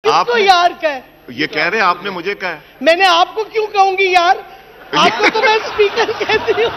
किसको यार कहे? ये कह रहे हैं आपने मुझे कहा है। मैंने आपको क्यों कहूंगी यार? आपको तो मैं स्पीकर कहती हूँ।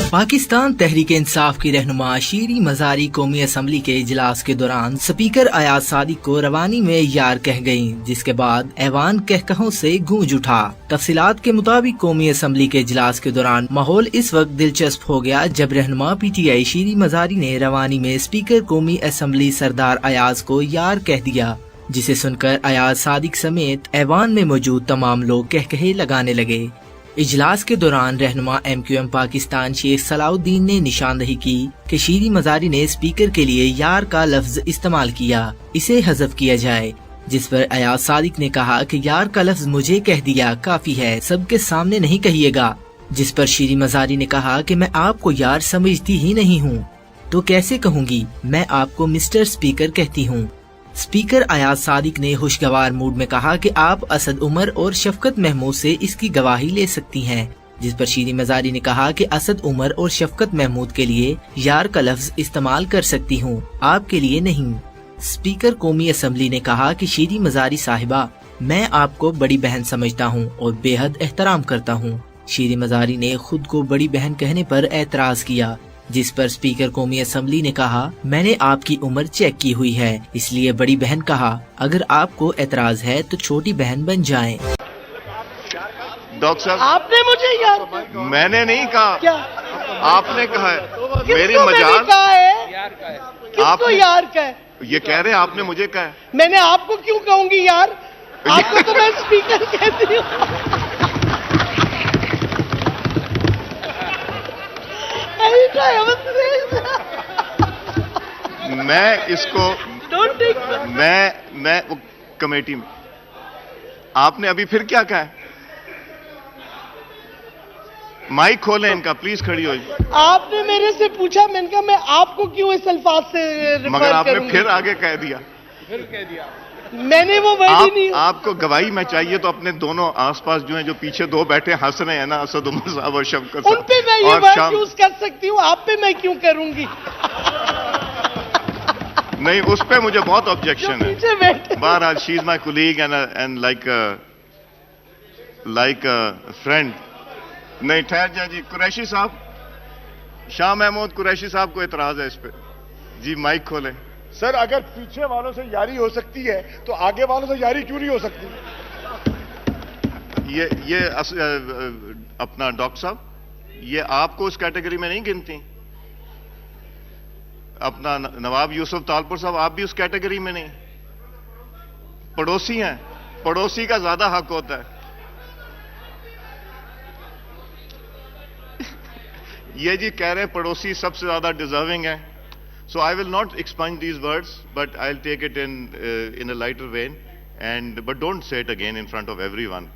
पाकिस्तान तहरीक इंसाफ की रहनुमा शीरी मजारी कौमी असम्बली के इजलास के दौरान स्पीकर अयाज सादिक को रवानी में यार कह गयीं, जिसके बाद ऐवान कहकहों से गूंज उठा। तफसीलात के मुताबिक कौमी असम्बली के इजलास के दौरान माहौल इस वक्त दिलचस्प हो गया जब रहनुमा PTI शीरी मजारी ने रवानी में स्पीकर कौमी असम्बली सरदार अयाज को यार कह दिया, जिसे सुनकर अयाज सादिक समेत ऐवान में मौजूद तमाम लोग कहकहे लगाने लगे। इजलास के दौरान रहनुमा MQM पाकिस्तान शेख सलाउद्दीन ने निशानदही की कि शीरी मजारी ने स्पीकर के लिए यार का लफ्ज इस्तेमाल किया, इसे हज़फ किया जाए, जिस पर अयाज सादिक ने कहा कि यार का लफ्ज मुझे कह दिया काफी है, सबके सामने नहीं कहिएगा। जिस पर शीरी मजारी ने कहा कि मैं आपको यार समझती ही नहीं हूँ, तो कैसे कहूँगी, मैं आपको मिस्टर स्पीकर कहती हूँ। स्पीकर अयाज सादिक ने खुशगवार मूड में कहा कि आप असद उमर और शफकत महमूद से इसकी गवाही ले सकती हैं, जिस पर शीरी मजारी ने कहा कि असद उमर और शफकत महमूद के लिए यार का लफ्ज इस्तेमाल कर सकती हूँ, आपके लिए नहीं। स्पीकर कौमी असम्बली ने कहा कि शीरी मजारी साहिबा, मैं आपको बड़ी बहन समझता हूँ और बेहद एहतराम करता हूँ। शीरी मजारी ने खुद को बड़ी बहन कहने पर एतराज किया, जिस पर स्पीकर कौमी असम्बली ने कहा, मैंने आपकी उम्र चेक की हुई है, इसलिए बड़ी बहन कहा, अगर आपको एतराज है तो छोटी बहन बन जाएं। डॉक्टर साहब, आपने मुझे यार, मैंने नहीं कहा, क्या आपने कहा है। मेरी किसको मजाक मैंने कहा है? किसको यार कहे? ये कह रहे हैं आपने मुझे कहा है। मैंने आपको क्यों कहूंगी यार? आपको तो मैं स्पीकर कहती हूँ। मैं इसको मैं वो कमेटी में, आपने अभी फिर क्या कहा है? माइक खोलें इनका, प्लीज खड़ी हो। आपने मेरे से पूछा, मैंने कहा मैं आपको क्यों इस अल्फाज से मगर आपने फिर आगे कह दिया। मैंने वो वर्ड ही नहीं। आपको गवाही में चाहिए तो अपने दोनों आसपास जो हैं, जो पीछे दो बैठे हंस रहे हैं ना, असद उमर साहब और शफकत साहब, उन पे मैं ये वर्ड यूज कर सकती हूँ, आप पे मैं क्यों करूंगी? नहीं, उस पे मुझे बहुत ऑब्जेक्शन है। बहरहाल she is my colleague and like friend. नहीं, ठहर जाए जी। कुरैशी साहब, शाह महमूद कुरैशी साहब को एतराज है इस पे जी, माइक खोलें। सर, अगर पीछे वालों से यारी हो सकती है तो आगे वालों से यारी क्यों नहीं हो सकती? ये अपना डॉक्टर साहब, ये आपको उस कैटेगरी में नहीं गिनती। अपना नवाब यूसुफ तालपुर साहब, आप भी उस कैटेगरी में नहीं। पड़ोसी हैं, पड़ोसी का ज्यादा हक होता है। ये जी कह रहे हैं पड़ोसी सबसे ज्यादा डिजर्विंग है। So I will not expunge these words, but I'll take it in a lighter vein, but don't say it again in front of everyone.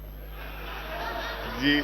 Ji